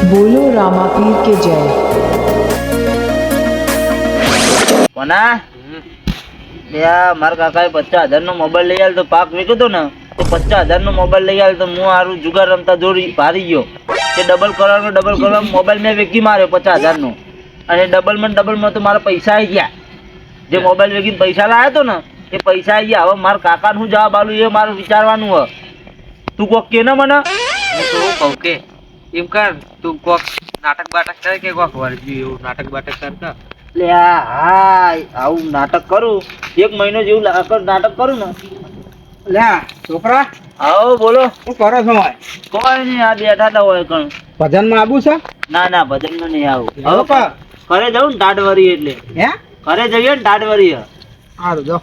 बोलो रामापीर के जय। કોના યા મારા કાકાએ 50,000 નો મોબાઈલ લઈ આવ્યો તો પાક વેચ્યો તો ને તો 50,000 નો મોબાઈલ લઈ આવ્યો તો હું હારું જુગાર રમતા દોરી ભારી ગયો તે ડબલ કરવાનો મોબાઈલ મેં વેચી માર્યો 50,000 નો અને ડબલ માં તો મારા પૈસા આવી ગયા જે મોબાઈલ વેચીને પૈસા લાવ્યો તો ને એ પૈસા આવી ગયા હવે મારા કાકાને શું જવાબ આલું એ મારે વિચારવાનું હ તું કોક કે ને મને હું કહું કે એમ કર તું કોક નાટક બાટક કરે કે કોક વર્જી એવું નાટક બાટક કરતા લે હા આવું નાટક કરું 1 મહિનો જેવું નાટક કરું ને લે છોકરા આવો બોલો શું કરો છો ભાઈ? કોઈ નહીં આ બેઠા હતા હોય કણ ભજનમાં આવું છે? ના ભજનમાં નહીં આવું હવે હવે ઘરે જવું ને ટાઢવરી એટલે હે ઘરે જઈએ ને ટાઢવરી સારું જો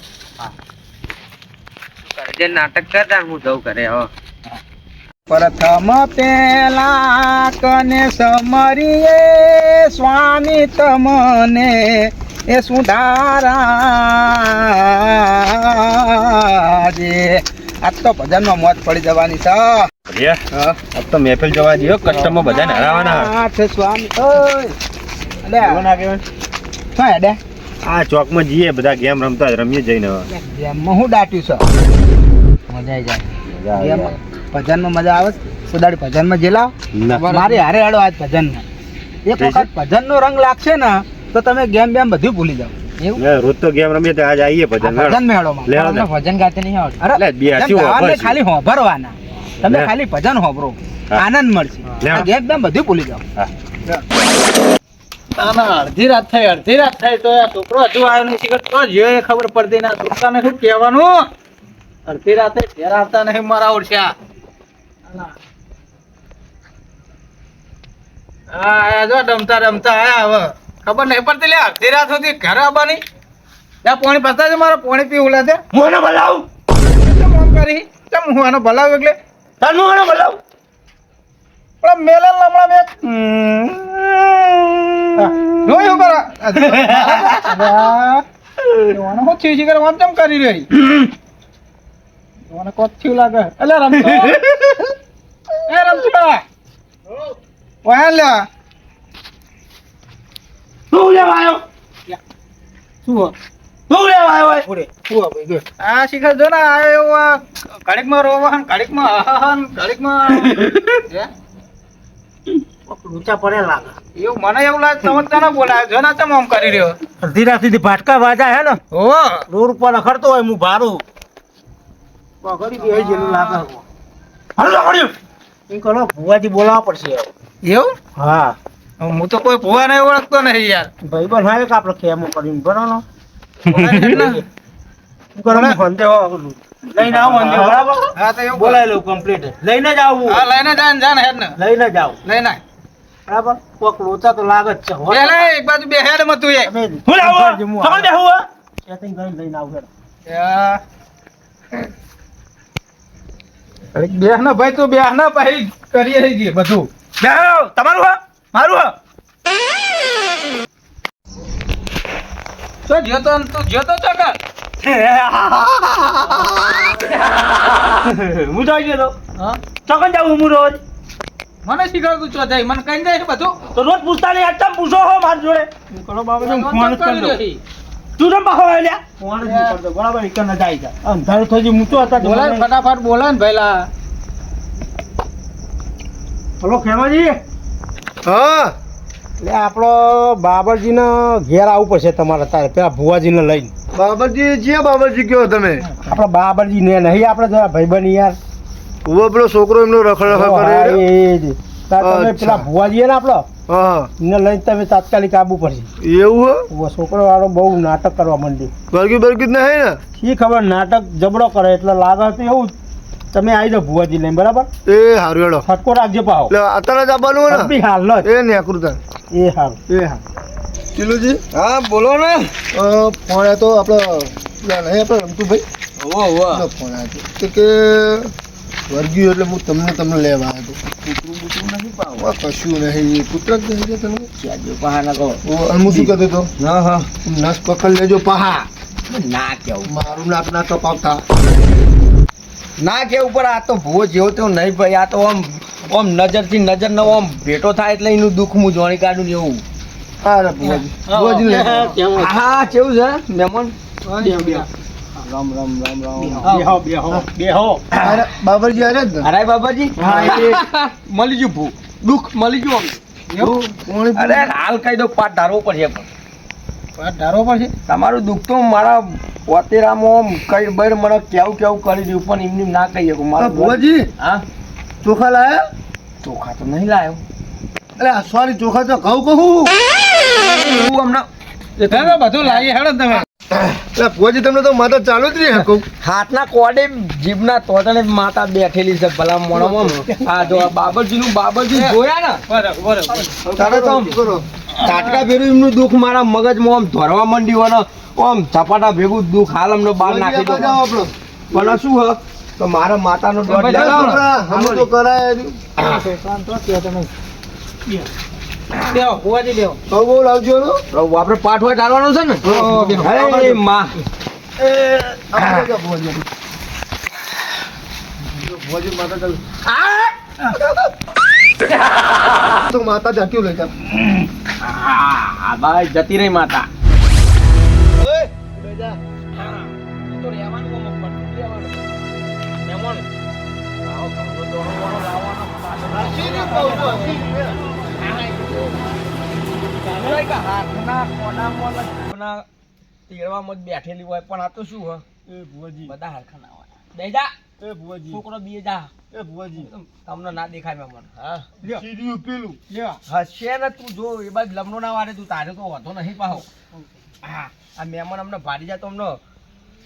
કરે જે નાટક કરતા હું જઉં કરે હવે પ્રથમ પેલા કને સમરીએ સ્વામી તમને એ સુધારા જે આજ તો ભજનમાં મોજ પડી જવાની છે. अब तो महफिल जवा दियो कस्टमर બધા ને હરાવાના આ છે સ્વામી ઓય અલે શું હેડે આ ચોક માં જઈએ બધા ગેમ રમતા રમીએ જઈને ગેમમાં હું દાટ્યું છે મજા આવી જાય ગેમ ભજનમાં મજા આવે સુદાડી ભજનમાં જેલા મારી હારે હેડો આજ ભજનમાં એક વખત ભજનનો રંગ લાગશે ને તો તમે ગેમ બેમ બધું ભૂલી જાવ એવું રોજ તો ગેમ રમીએ તો આજ આવીએ ભજન ભજન મેળોમાં લે તમને ભજન ગાતે નહીં આવડે અરે લે બે હાથી ગાવાને વાપરશું. ખાલી હોભરવાના તમે ખાલી ભજન હોભરો આનંદ મળશે લે. આ ગેમ બેમ બધું ભૂલી જાવ અડધી રાત થઈ તો આ છોકરો હજુ આવ્યો નહીં શીખર તો જ્યો એ ખબર પડતી ના છોકરાને શું કહેવાનું અડધી રાતે ઘેર આવતા નહીં મારા ઓળખ્યા હા આયા જો રમતા આયા હવે ખબર નહીં પડતી લે અડધી રાત સુધી ઘરે આવવાની ત્યાં પાણી પસતા છે મારે પાણી પીવું લે છે હું એને બોલાવું કેમ આમ કરી કેમ હું આને બોલાવું એટલે તાર હું એને બોલાવું પણ મેલે હમણાં મેં જોયું કરો શું થયું છે આમ કેમ કરી રહી મને કોક થયું લાગે એટલે રમતો એ રમતો ઓય લે તું લેવા આવ્યો શું તું લેવા આવ્યો પૂરે શું ભાઈ ગયો આ શિખર જો ને આવ્યો ઘડીકમાં રોવા ઘડીકમાં ઘડીકમાં ઊંચા પડે લાગે એવું મને એવું લાગે તમે તને બોલાયો જો ના ચમ આમ કરી રહ્યો અડધી રાત સુધી ભાટકા વાજા હે ને ઓ રોડ ઉપર રખડતો હોય હું ભારું પકડી ગયો જેલું લાગે હાલો પડ્યું એમ કરો ભુવાજી બોલાવવા પડશે એવું હા હું તો કોઈ ભૂવા નહીં ઓળખતો નહીં યાર ભાઈ બન હોય કે આપણે ખેમો કરીને બરાબર લઈને આવો અંદર બરાબર હા તો એવું બોલાવી લઉં કમ્પ્લીટ લઈને જ આવું હા લઈને જાન હેડ ને લઈને જ આવું લઈને આય. બરાબર કોક લોચા તો લાગે જ છે બે લે એક બાજુ બે હેડ માં તું એ હું લાવો સમજ દે હું સેટિંગ કરીને લઈને આવું બે ના ભાઈ તું બે ના ભાઈ કરીએ રહી ગઈ બધું તમારું હા મારું હા તો જોતો તું જોતો તો કર હું જોઈ ગયો હા ચોકન જાઉં હું રોજ મને શીખવાડતું ચો જાય મને કઈ જાય બધું તો રોજ પૂછતા નહીં આજ તમે પૂછો હો મારી જોડે કરો બાબા ફોન કરી દો તું કેમ પાછો આવ્યો ફોન જ નહીં કરતો બરાબર એક ન જાય છે અંધારું થઈ ગયું મૂતો હતા બોલાય ફટાફટ બોલાય ને ભઈલા હલો ખેમાજી હા એટલે આપણો બાબરજીને ઘેર આવવું પડશે તમારે તારે પેલા ભુવાજીને લઈને બાબરજી જે બાબરજી કયો તમે આપણા બાબરજી ને નહીં આપણે જરા ભાઈબંધ યાર ઉવો પેલો છોકરો એમનો રખડ હા, કરે એ જ. તાર તમે અચ્છા. પેલા ભુવાજી હે ને આપણો હા એને લઈને તમે તાત્કાલિક આવવું પડશે એવું ઉવો છોકરો વાળો બહુ નાટક કરવા માંડ્યો બરગી નહીં ને શી ખબર નાટક જબડો કરે એટલે લાગે તો એવું જ. તમે આવી જાઓ ભુવાજી લઈને બરાબર એ હારું હેડો ફટકો રાખજો પાહો એટલે અત્યારે જ આવવાનું બી હાલ ને એ નેકૃતા એ હાલ એ હા ચીલુજી હા બોલો ને ફોન તો આપણો નહીં આપણે રમતુભાઈ ફોન આવ્યો કે વર્ગ્યું એટલે હું તમને લેવા આવ્યો કૂતરું નથી પાવા કશું નહીં કૂતર જ નહીં કે તમે બહાના કહો હું શું કહેતો હતો હા નસ પકડ લેજો પહા ના કેવું મારું નાક ના કપાવતા ના કેવું પર આ તો ભૂવો જેવો તો નહીં ભાઈ આ તો આમ ઓમ નજરથી નજર ન ઓમ ભેટો થાય એટલે એનું દુઃખ હું જોણી કાઢું ને એવું. હા રે ભુવાજી ભુવાજી લે હા કેવું છે મહેમાન? અરે બાબરજી અરે જ ને અરે બાબાજી મળી ગયું ભૂ દુઃખ મળી ગયું કોણ અરે હાલ કહી દો પાઠ ધારવો પડશે પણ ધારો પર છે તમારું દુઃખ તો મારા પોતેરામાં કઈ બર મને કેવું કેવું કરી દીધું પણ એમની ના કહી શકું મારા ભુવાજી હા ચોખા લાયા ચોખા તો નહીં લાવ્યો અરે સોરી ચોખા તો કહું કહું હું હમણાં બધું લાવી હેડો તમે એટલે ભુવાજી તમને તો માતા ચાલુ જ રહી કહું હાથના કોડે જીભના તોતણે માતા બેઠેલી છે ભલા મોણામાં આ જો આ બાબરજી જોયા ને બરાબર તારે તો આમ કરો તાટકા ભેરું એમનું દુઃખ મારા મગજમાં આમ ધરવા માંડ્યું અને આમ ઝપાટા ભેગું દુઃખ હાલ અમને બહાર નાખી દો જાઓ આપણો પણ શું હ તો મારા માતાનો દોઢ લગાવો ને. હમ તો કરાય બેહો ભુવાજી બેહો કહું બહુ લાવજો ને પ્રભુ, આપણે પાઠ હોય ટાળવાનો છે ને અરે માં એ આપણે જા ભુવાજી ભુવાજી માતા ચાલુ તો માતા જાત્યું લઈ જા આ ભાઈ જતી રહી માતા બેઠેલી હોય પણ આ તો શું હોય એ ભુવાજી બધા હરખા ના હોય દઈ જા એ ભુવાજી છોકરો બીએ જા એ ભુવાજી તમને ના દેખાય મહેમાન હા સીધું પેલું હશે ને તું જો એ બાદ લમણો ના વારે તું તારે તો વધો નહીં પાહો હા આ મહેમાન અમને ભારી જાય તો અમને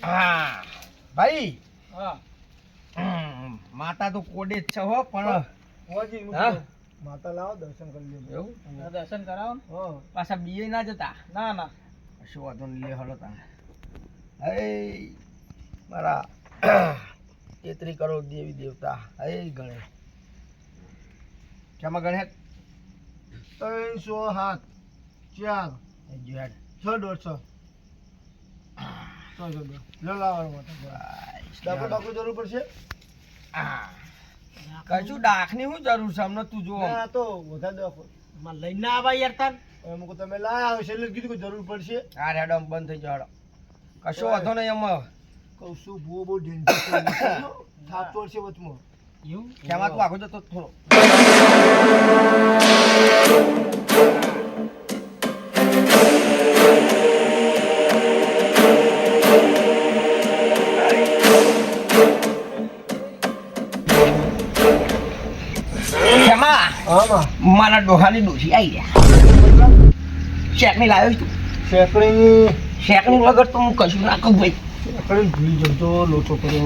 હા ભાઈ હા માતા તો કોડે જ છે હો પણ ભુવાજી હું હા? તો માતા લાવો દર્શન કરી લેજો એવું દર્શન કરાવો ને હા પાછા બીએ ના જતા ના ના શું વાંધો નહીં લે હળો તા હે મારા 33 કરોડ દેવી દેવતા હે ગણેશ કેમાં ગણેશ 307 4 જોડ 6 150 લાવવાનું માતા ડાકો ડાકો જરૂર પડશે કશું ડાખની શું જરૂર છે અમને તું જો ના તો વધારે ડાકો લઈને આવા યાર તાર અમુક તમે લાયા હશે એટલે કીધું કે જરૂર પડશે હા રેડો બંધ થઈ જાડો કશો વાંધો નહીં એમાં કહું શું બહુ બહુ ડેન્જર થાપ તોડશે વચમાં કેમાં તું આખો જતો થોડો મારા ડોહાની ડોસી આવી ગયા શેકની લાવ્યો છું શેકડી શેકની વગર તો હું કશું ના કહું ભાઈ શેકડી ભૂલી જમતો લોચો કરો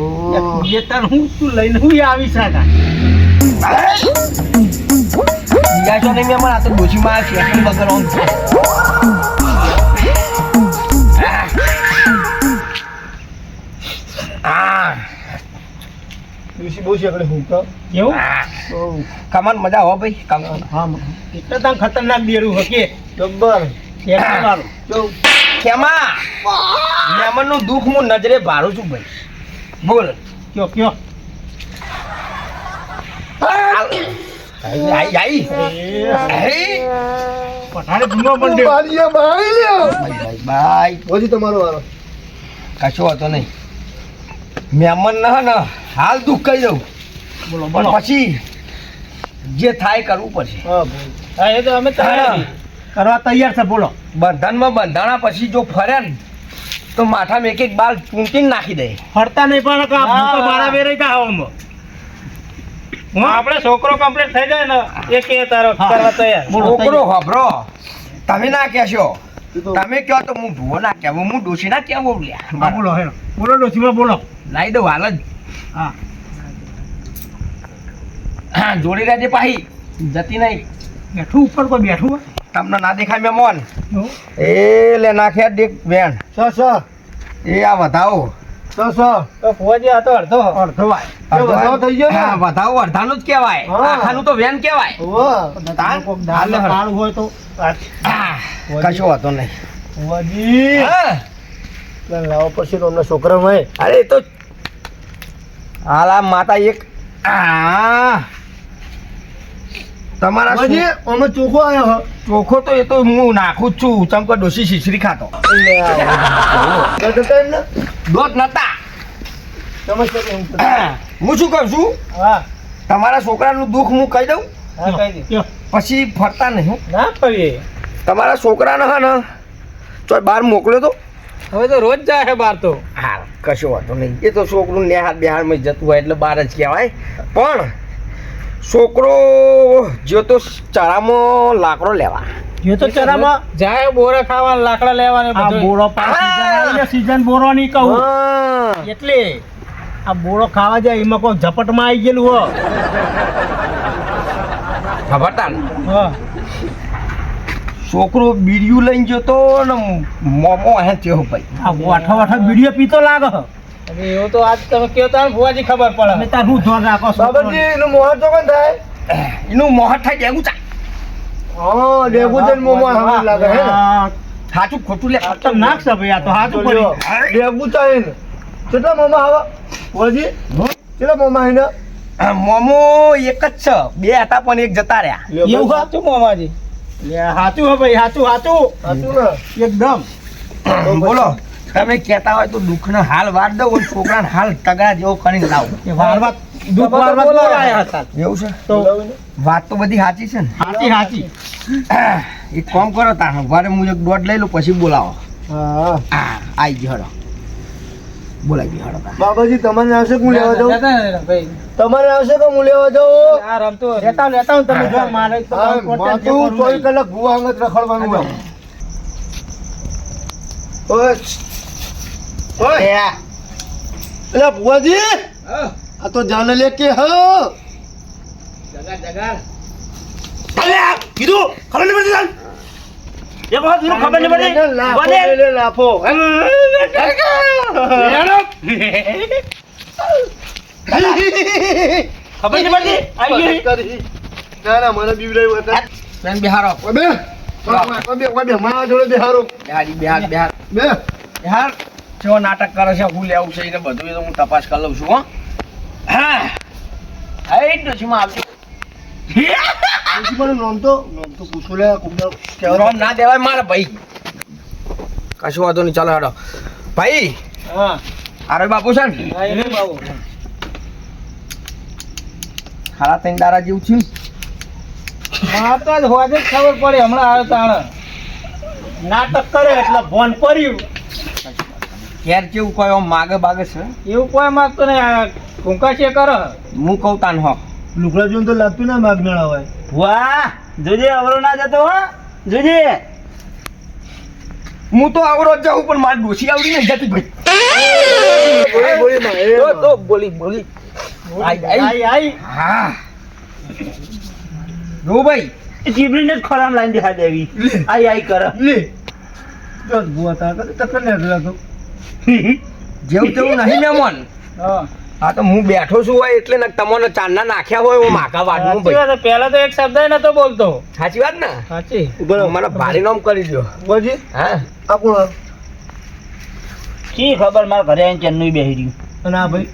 હું લઈને હું આવી સાકા બીજા નહીં મેં આ તો ડોસીમાં શેકની વગર આમ દિવસી બહુ શેકડી હું તો એવું કમાન મજા હો ભાઈ કમાન હા એટલે તમ ખતરનાક બેરું હકે જબ્બર વાળું જો કેમાં મહેમાનનું દુઃખ હું નજરે ભારું છું ભાઈ બોલ કયો કયો પઠાણે જૂનો બંધ બાય પછી તમારો વારો કશો હતો નહીં મહેમાન ને હાલ દુઃખ કહી દઉં બોલો પણ પછી જે થાય કરવું પડશે હા હા એ તો અમે કરવા તૈયાર છે બોલો બંધનમાં બંધાણા પછી જો ફરે ને તો માથામાં એક એક બાલ ચૂંટીને નાખી દે ફરતા નહીં પણ મારા વેરાઈ તા હવામાં આપણે છોકરો કમ્પ્લીટ થઈ જાય ને એ કે તારો કરવા તૈયાર છોકરો હોભરો તમે ના કહેશો તમે કહો તો હું ભૂવો ના કહેવું હું ડોશી ના કહેવું લ્યા બોલો હેલો બોલો ડોસીમાં બોલો લાવી દઉં હાલ જ હા જોડી રહેજે પાહી જતી નહીં બેઠું ઉપર કોઈ બેઠું હોય તમને ના દેખાય મેમોન એવું? એ લે નાખ્યા દેખ બેન છ એ આ વધાવો તો ફુવાજી આ તો અડધો વાય વધાવો થઈ ગયો ને? હા, વધાવો અડધાનું જ કહેવાય હા. આખાનું તો વેન કહેવાય કોક દાળ કાળું હોય તો કશો વાતો નહીં ભુવાજી હા. લાવો પછી તો અમને છોકરા હોય અરે એ તો હાલ આ માતા એક આ તમારા બાજી અમે ચોખ્ખો આવ્યો હો ચોખ્ખો તો એ તો હું નાખું જ છું ચમકો ડોસી શીશરી ખાતો જતા એમને દોત નતા સમસ્યા કેમ છે? હું શું કહું છું હા તમારા છોકરાનું દુઃખ હું કહી દઉં હા કઈ દે પછી ફરતા નહીં ના ફરીએ તમારા છોકરાને હા ને ચોય બહાર મોકલ્યો તો હવે તો રોજ જાય છે બહાર તો હા કશો વાંધો નહીં એ તો છોકરું નેહાર બિહારમાં જતું હોય એટલે બહાર જ કહેવાય પણ છોકરો જો તો ચરામાં લાકડો લેવા એ તો ચરામાં જાય બોરા ખાવા લાકડા લેવા ને બધું બોરો સીઝન બોરો ની કહું હા. એટલે આ બોરો ખાવા જાય એમાં કોઈ ઝપટમાં આવી ગયેલું હો ખબરતા ને હા છોકરો બીડીયું લઈને જતો ને મોમો હે થયો ભાઈ આ વાઠા વાઠા બીડીઓ પીતો લાગે હવે એવું તો આજ તમે કયો તાર ભુવાજી ખબર પડે તમે તાર હું ધોન રાખો બાબાજી એનું મોહર તો કોણ થાય એનું મોહર થાય દેવું ચા હા ડેગુજન મોમો હમણાં લાગે હે ને સાચું ખોટું લે ખતમ નાખ છે ભાઈ આ તો હાથ ઉપર ડેગુજન કેટલા મોમા આવા બાજી કેટલા મોમા હે ને મોમો એક જ છે બે હતા પણ એક જતા રહ્યા એવું સાચું મામાજી લે સાચું હે ભાઈ સાચું સાચું સાચું ને એકદમ બોલો તમે કહેતા હોય તો દુઃખનો હાલ વાળ દો અને છોકરાને હાલ તગડા જેવો કરીને લાવો એ વારવા દુઃખ વારવા બોલાયા હતા એવું છે તો વાત તો બધી સાચી છે ને સાચી સાચી એક કામ કરો તાર વારે હું એક દોઢ લઈ લઉં પછી બોલાવો હા આઈ ગયો હડો બોલાવી ગયો હડો તાર. બાબાજી તમારે આવશે કે હું લેવા જાઉં ભાઈ તમારે આવશે કે હું લેવા જાઉં આ રમતો લેતા લેતા હું તમે જો મારે તો હા, કોન્ટેક્ટ માથું 24 કલાક ભૂવા આંગત રખડવાનું હોય. ઓય ઓય એલા ભુવાજી આ તો જાને લે કે હ અલ્યા, કીધું ખબર નહીં પડતી તને? એ બહુ દૂર ખબર નહીં પડતી લાફો બોલે. લે લાફો ખબર નહીં પડતી આવી ગઈ. ના ના મને બીવડાવ્યું હતા બેન બિહારો ઓય બે ઓય બે મારા જોડે બેહારો બિહારી બિહાર બિહાર બે બિહાર કેવો નાટક કરે છે હું લેવું છે એને બધું એ તો હું તપાસ કરી લઉં છું હો હા હઈ ડોશીમાં આવજો પછી મને નામ તો પૂછો લે કુંડા કેવા રોમ ના દેવાય મારા ભાઈ કશું વાંધો નહીં ચાલો હેડો ભાઈ હા અરે બાપુ છે ને હા એને બાબુ ખારા ત્રણ દારા જેવું છે ને? હા તો આજ હોજે જ ખબર પડી હમણાં આવે તાણે નાટક કરે એટલે ફોન પડ્યું ઘેર કેવું કોઈ આમ માગે બાગે છે એવું કોઈ માગતો નહીં આ ટૂંકા છે કરે હું કહું તાન હો લુકડા જોઈને તો લાગતું ના માગનાળા હોય વાહ જોજે અવરો ના જતો હો જોજે હું તો આવડો જ જાઉં પણ મારી ડોસી આવડી નહીં જતી ભાઈ બોલી માં એ તો બોલી બોલી આઈ આઈ આઈ હા રો ભાઈ એ ચીબડીને જ ખરામ લાઈન દેખાડ દેવી આઈ આઈ કર લે દસ બુઆ તા કરે તકર ને લાગતો જેવું તેવું નહીં મહેમાન હા હા તો હું બેઠો છું હોય એટલે ને તમને ચાંદના નાખ્યા હોય હું માખા વાડનું સાચી ભાઈ વાત છે. પહેલા તો એક શબ્દ નતો બોલતો સાચી વાત ને સાચી મને ભારે નામ કરી દો બાજી હા આ કોણ શી ખબર મારા ઘરે આવીને ચેન્નઈ બેહી રહ્યું અને આ ભાઈ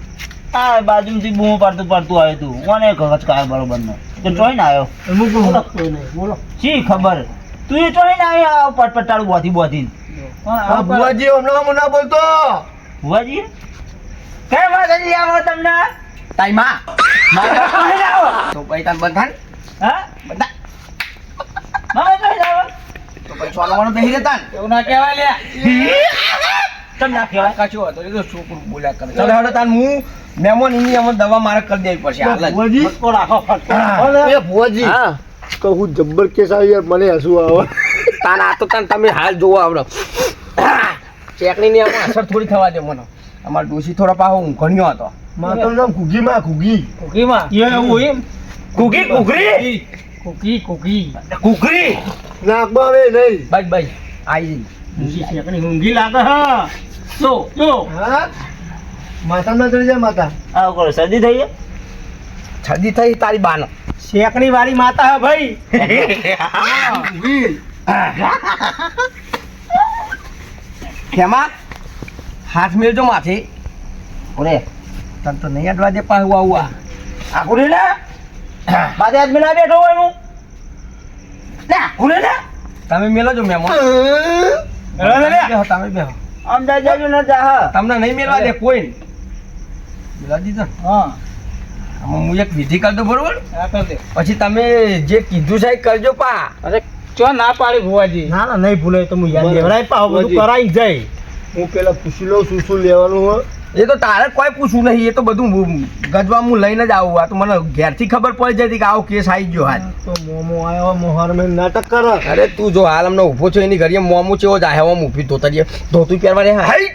આ બાજુથી બૂમો પાડતું આવ્યું તું કોને કચકાર બરોબર નો તો ચોઈને આવ્યો હું કોણ બોલો શી ખબર તું એ ચોઈને આવી આ પટપટાળું બોથી બોથી આ બુઆજી હમણાં હું ના બોલતો ભુવાજી કઈ વાત હજી આવો તમને તાઈ માં કઈ આવો તો ભાઈ તાન બંધાન હા બંધા મારે કઈ આવો તો ભાઈ સોલવાનું બેહી જતા ને એવું ના કહેવાય લે તમને ના કહેવાય કાચું હતો એ તો છોકરું બોલ્યા કરે ચાલો હેડો તાન હું મહેમાન એની અમને દવા મારે કરી દેવી પડશે હાલ જ બુઆજી ફટકો રાખો ફટકો એ બુઆજી હા કહું જબ્બર કેસ આવી યાર મને હસવું આવે તાન આ તો તાન તમે હાલ જોવો આવડો ચેકણીની આમાં અસર થોડી થવા દે મને અમાર ડોશી થોડો પાહો ઊંઘણ્યો હતો માતાનું નામ ઘુગી માં ઘુગી કુકીમાં એવું એમ કુકી કુકરી કુકી કુકી કુકરી નાકમાં આવે નહીં બસ બસ આઈ ઊંઘી શેકણી ઊંઘી લાગે હા જો જો હા માતામાં ચડી જાય માતા આવો કરો શરદી થઈ છે છદી થઈ તારી બાનો શેકણી વાળી માતા હે ભાઈ ઘુગી ખેમા હાથ મેળજો માથે ઓરે તને તો નહીં અડવા દે પાહું આવું આ આ કુરી ને બાદે આદમી ના બેઠો હોય હું કોને લે તમે મેલો છો મહેમાન બેહો તમે બેહો આમ જાજુ ન જા તમને નહીં મેળવા દે કોઈ મેળવા દીધો ને? હા આમાં હું એક વિધિ કરી દઉં બરોબર આ કર દે પછી તમે જે કીધું છે એ કરજો પા અરે ચો ના પાડી ભુવાજી ના ના નહીં ભૂલે તો હું યાદ લેવડાય પાવ બધું કરાઈ જાય હું પેલા પૂછી લઉં શું લેવાનું હોય એ તો તારે કોઈ પૂછવું નહીં એ તો બધું ગજવા હું લઈને જ આવું આ તો મને ઘેરથી ખબર પડી જતી કે આવો કેસ આવી ગયો હાલ તો મોમો આવ્યો મોહર મેં નાટક કરે અરે તું જો હાલ અમને ઊભો છો એની ઘડીએ મોમું ચેવો જાય હું ઊભી ધોતરીએ ધોતું પહેરવા રે હાઈ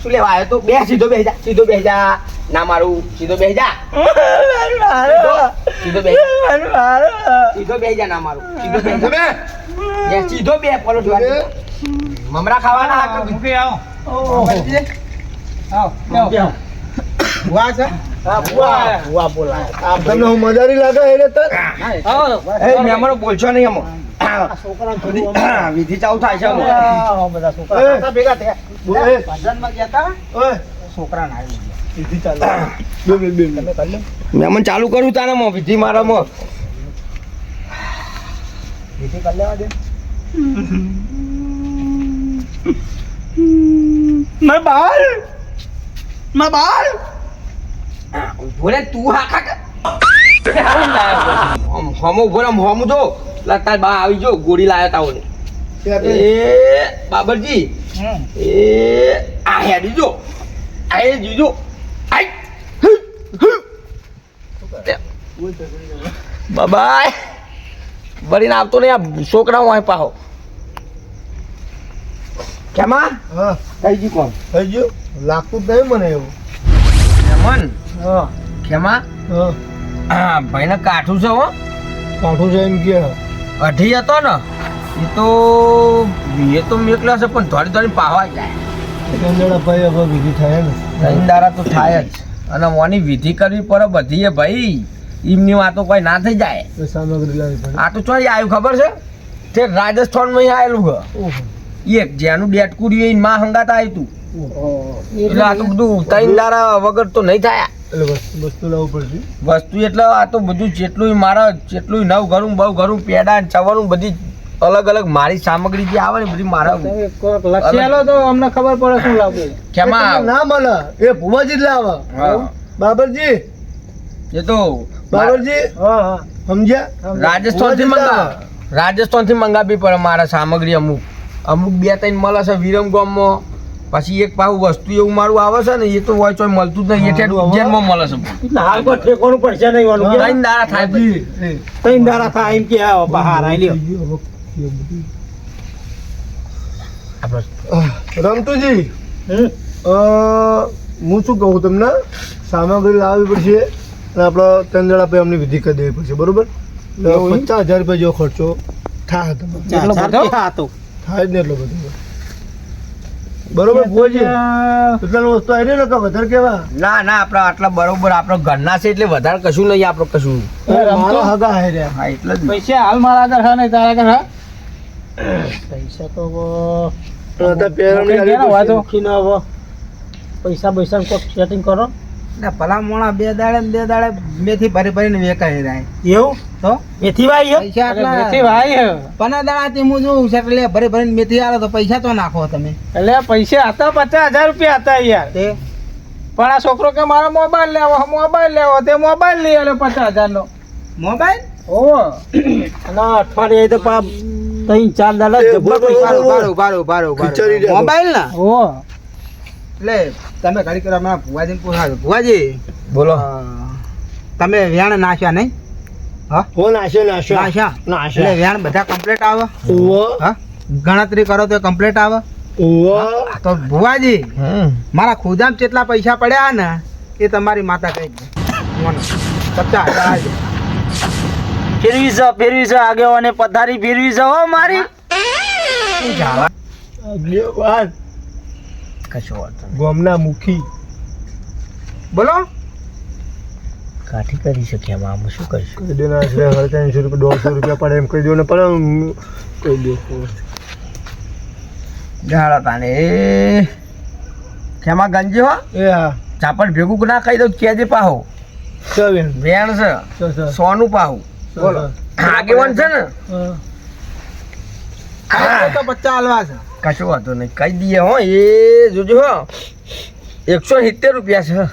શું લેવા આવ્યો તું બે સીધો બેસી જા ના મારું સીધો બેસી જા સીધો બેસી જા ના મારું સીધો બેસી જા બે સીધો બે પોલો મમરા ખાવાના મૂકી આવો ભુવા છે વાહ બોલાય તમને હું મજારી લાગે એ તો એ મહેમાનો બોલશો નહીં વિધિ ચાલુ થાય છે બધા છોકરા ભેગા થયા બોલે ભજનમાં ગયા તા ઓય છોકરા ના આવી ગયા વિધિ ચાલે બે તમે કરી લો મહેમાન ચાલુ કરું તારામાં વિધિ મારામાં વિધિ કરી લેવા દે બોલે તું હા ખા હમો ઉભો રામ હમું જો તાર બા આવી જો ગોળી લાયો તાઓ ને એ બાબરજી એ આ હેડી જો આ એ જીજો આઈ બાબાય બરીને આવતો નહીં આ છોકરા હોય પાહો કેમાં હા થઈ ગયું કોણ થઈ ગયું લાગતું જ નહીં મને એવું મન હા કેમાં હા ભાઈને કાઠું છે હો કાઠું છે એમ કે અઢી હતો ને એ તો મેકલા છે પણ થોડી થોડી પાવા જાય કંદડા ભાઈ હવે વિધિ થાય ને ત્રણ દાડા તો થાય જ અને મોની વિધિ કરવી પડે બધી ભાઈ એમની વાતો કોઈ ના થઈ જાય તો સામગ્રી લાવી પડે આ તો ચોરી આવ્યું ખબર છે તે રાજસ્થાનમાં આવેલું છે ઓહો એક જેનું ડેટકું રહ્યું માં હંગાત આવ્યું તું એટલે આ તો બધું ત્રણ દાડા વગર તો નહીં થાય એટલે વસ્તુ લાવવું પડશે વસ્તુ એટલે આ તો બધું જેટલું મારા જેટલું નવ ઘરું બહુ ઘરું પેડા ચવાનું બધી અલગ અલગ મારી સામગ્રી જે આવે ને બધી મારા લખેલો તો અમને ખબર પડે શું લાગે કેમાં ના મળે એ ભુવાજી જ લાવે હા. બાબરજી એ તો બાબરજી હા હા સમજ્યા રાજસ્થાન થી મંગાવી પડે મારા સામગ્રી અમુક બે ત્રણ મળે છે વિરમ ગામમાં પછી એક પાછું વસ્તુ એવું મારું આવે છે ને એ તો હોય ચોય મળતું જ નહીં એટલે ઉજ્જૈનમાં મળે છે હાલ કોઈ ઠેકોનું પડશે નહીં વાનું ત્રણ દાડા થાય પછી. ત્રણ દાડા થાય એમ કે આવો બહાર આવી લ્યો રમતુજી હું શું કહું તમને સામગ્રી લાવવી પડશે અને આપણે ત્રણ જણા પછી અમને વિધિ કરી દેવી પડશે બરોબર 50,000 રૂપિયા જેવો ખર્ચો થાય તમારે એટલો બધો હતો થાય જ ને એટલો બધો બરોબર ભુવાજી એટલાનો વસ્તુ આવી ને કે વધારે કેવા ના ના આપણે આટલા બરોબર આપણે ઘરના છે એટલે વધારે કશું નહીં આપણે કશું મારા હગા હે રહ્યા હા એટલે જ ને. પૈસા હાલ મારા આગળ હા નહીં તારા આગળ હા પૈસા તો અત્યારે પહેરવાની આવી પડશે. પૈસા પૈસા કોઈક સેટિંગ કરો ભલા મોણા બે દાડે મેથી ભરી ભરીને વેકાઈ રહ્યા એવું તો મેથી ભાઈ પૈસા આટલા મેથી ભાઈ પના દાડાથી હું જોઉં છે એટલે ભરી ભરીને મેથી આવે તો પૈસા તો નાખો તમે એટલે પૈસા હતા 50,000 રૂપિયા હતા યાર તે પણ આ છોકરો કે મારો મોબાઈલ લેવો તે મોબાઈલ લઈ આલ્યો 50,000 નો મોબાઈલ ઓહો અને અઠવાડિયે તો 3-4 દાડા જબ્બર પૈસા ખીચડી રહ્યા. મોબાઈલ ના ઓહો એટલે તમે ઘડી કરો અમારા ભુવાજીને પૂછાજો ભુવાજી બોલો તમે વ્યાણ નાખ્યા નહીં હો નાશે નાખ્યા એટલે વ્યાણ બધા કમ્પ્લીટ આવે ઓવો હા ગણતરી કરો તો કમ્પ્લીટ આવે ઓવો તો ભુવાજી મારા ખુદામ જેટલા પૈસા પડ્યા ને એ તમારી માતા કહી દે 50,000 આવજો. ફેરવી છે આગેવાને પથારી ફેરવી છે હો મારી. આગેવાન કશો વાંધો નહીં. ગામના મુખી બોલો કાઠી કરી શકીએ આમાં આમાં શું કરીશું? કહી દો ના 350 રૂપિયા 150 રૂપિયા પડે એમ કહી દો ને પણ કહી દો જાડા તાને એ ખેમા ગંજી હો એ હા ચાપડ ભેગું ના કહી દઉં કેજે પાહો ચાલ વેણ છે સોનું પાહું બોલો આગેવાન છે ને તો 50 હાલવા છે. કશો વાંધો નહીં કહી દઈએ હો એ જોજો હો 170 રૂપિયા છે.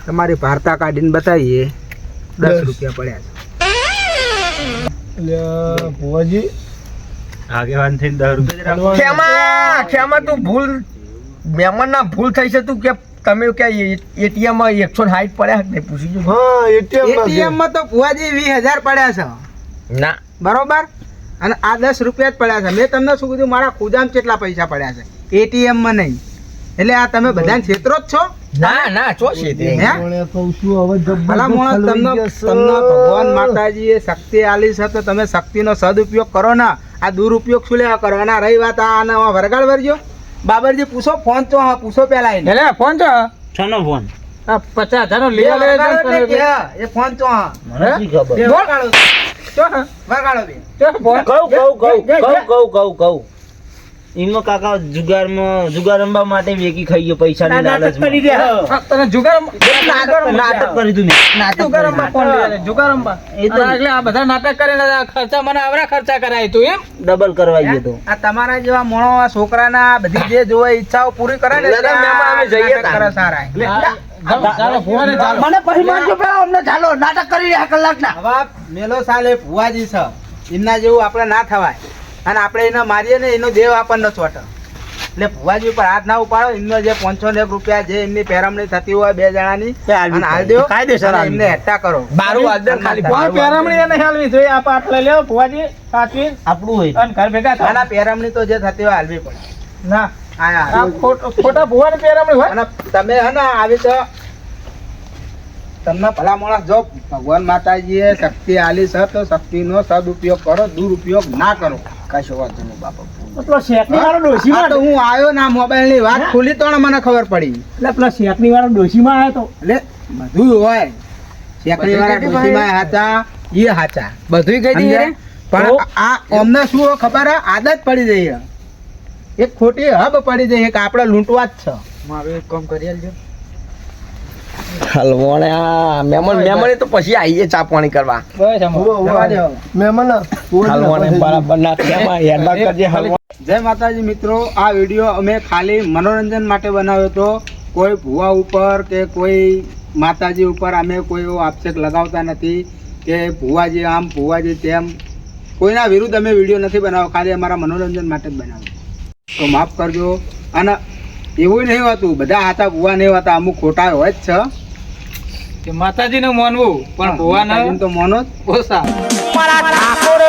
તમારી ભારતા કાઢીને બતાવીએ 10 રૂપિયા પડ્યા છે. એટલે ભુવાજી આગેવાન થઈને 10 રૂપિયા ખેમા તું ભૂલ મહેમાન ના ભૂલ થઈ છે તું કે તમે કે એટીએમ માં 160 પડ્યા ને પૂછી જો. હા ATM માં તો ભુવાજી 20,000 પડ્યા છે ના બરોબર, અને આ 10 રૂપિયા જ પડ્યા છે. મેં તમને શું કીધું મારા ખુદામ કેટલા પૈસા પડ્યા છે, ATM માં નહીં. એટલે આ તમે બધાને છેતરો જ છો. ના ચો છે તે હે? કહું છું હવે ભલા માણસ, તમને ભગવાન માતાજીએ શક્તિ આલી છે તો તમે શક્તિનો સદુપયોગ કરો ને. આ દુરુપયોગ શું લેવા કરો? અને રહી વાત આને વરગાડ વરજો. બાબરજી પૂછો ફોન તો પૂછો પેલા એને. એટલે ફોન તો છનો ફોન 50,000 નો એ લઈ વરગાડો એટલે કે, એ ફોન તો મને શી ખબર. એ વરગાડો વરગાડો બે. કહું એમાં કાકા જુગાર રમવા માટે વેકી ખાઈ ગયો પૈસા ની લાલચમાં. તને જુગાર નાટક કરી તું જુગારંબા ફોન લે જુગારંબા એ તો એટલે આ બધા નાટક કરીને આ ખર્ચા મને આવરા ખર્ચા કરાય તું એમ ડબલ કરવા ગયો તો. આ તમારા જેવા મોણો આ છોકરાના બધી જે જોવે ઈચ્છાઓ પૂરી કરે ને એટલે મહેમાન અમે જઈએ નાટક તાણ. કરે સારા. ચાલો ફોને ચાલો મને પછી મારજો પેલા અમને ચાલો નાટક કરી રહ્યા કલાકના. હવે મેલો સાલે ભુવાજી છે, એમના જેવું આપણે ના થવાય. અને આપણે એને મારીએ ને એનો દેવ આપણને ચોટે. એટલે ભુવાજી ઉપર હાથ ના ઉપાડો. એમનો જે 501 રૂપિયા જે એમની પેરામણી થતી હોય 2 જણાની અને હાલ દો, કાયદેસર અને એમને હેઠા કરો. બારું વાગદર ખાલી કોઈ પેરામણી એને હાલવી જોઈએ. આ પાટલે લેવો ફુવાજી સાચવી આપણું હોય અને ઘર ભેગા થાય. આના પેરામણી તો જે થતી હોય હાલવી પડે. ના આયા આ ખોટા ભુવાની પેરામણી હોય. અને તમે હે ને આવી તો તમને ભલા માણસ જો ભગવાન માતાજીએ શક્તિ આલી છે તો શક્તિનો સદુપયોગ કરો, દુરુપયોગ ના કરો. કશો વાંધો નહીં બાપા. પેલો શેકની વાળો આ ડોશીમાં તો હું આવ્યો ના મોબાઈલ ની વાત ખુલી તો ને મને ખબર પડી. એટલે પેલા શેકની વાળો ડોશીમાં આવ્યો તો એટલે બધું હોય. શેકડી વાળા ડોશીમાં હાચા, એ હાચા બધું કહી દઈએ પણ આ અમને શું હોય ખબર હે? આદત પડી જઈ છે. એક ખોટી હબ પડી જઈ છે કે આપણે લૂંટવા જ છે. મારું એક કામ કરી આલજો. હલવાણે આ મહેમાન તો પછી આવીએ ચા પાણી કરવા. બસ આમાં. જવા દો. મહેમાન હલવાણે બરાબર ના થયા હેડા કરજે હલવા. જય માતાજી મિત્રો, આ વિડીયો અમે ખાલી મનોરંજન માટે બનાવ્યો હતો. કોઈ ભુવા ઉપર કે કોઈ માતાજી ઉપર અમે કોઈ એવો આક્ષેપ લગાવતા નથી કે ભુવાજી આમ ભુવાજી તેમ. કોઈના વિરુદ્ધ અમે વિડીયો નથી બનાવ્યો, ખાલી અમારા મનોરંજન માટે જ બનાવ્યો. તો માફ કરજો. અને એવું નહીં હોતું બધા હાથા ભુવા નહીં હોતા, અમુક ખોટા હોય જ છે. કે માતાજીને માનવું પણ ભુવાને માતાજીને તો મોનો જ ઓછા. ઠાકોર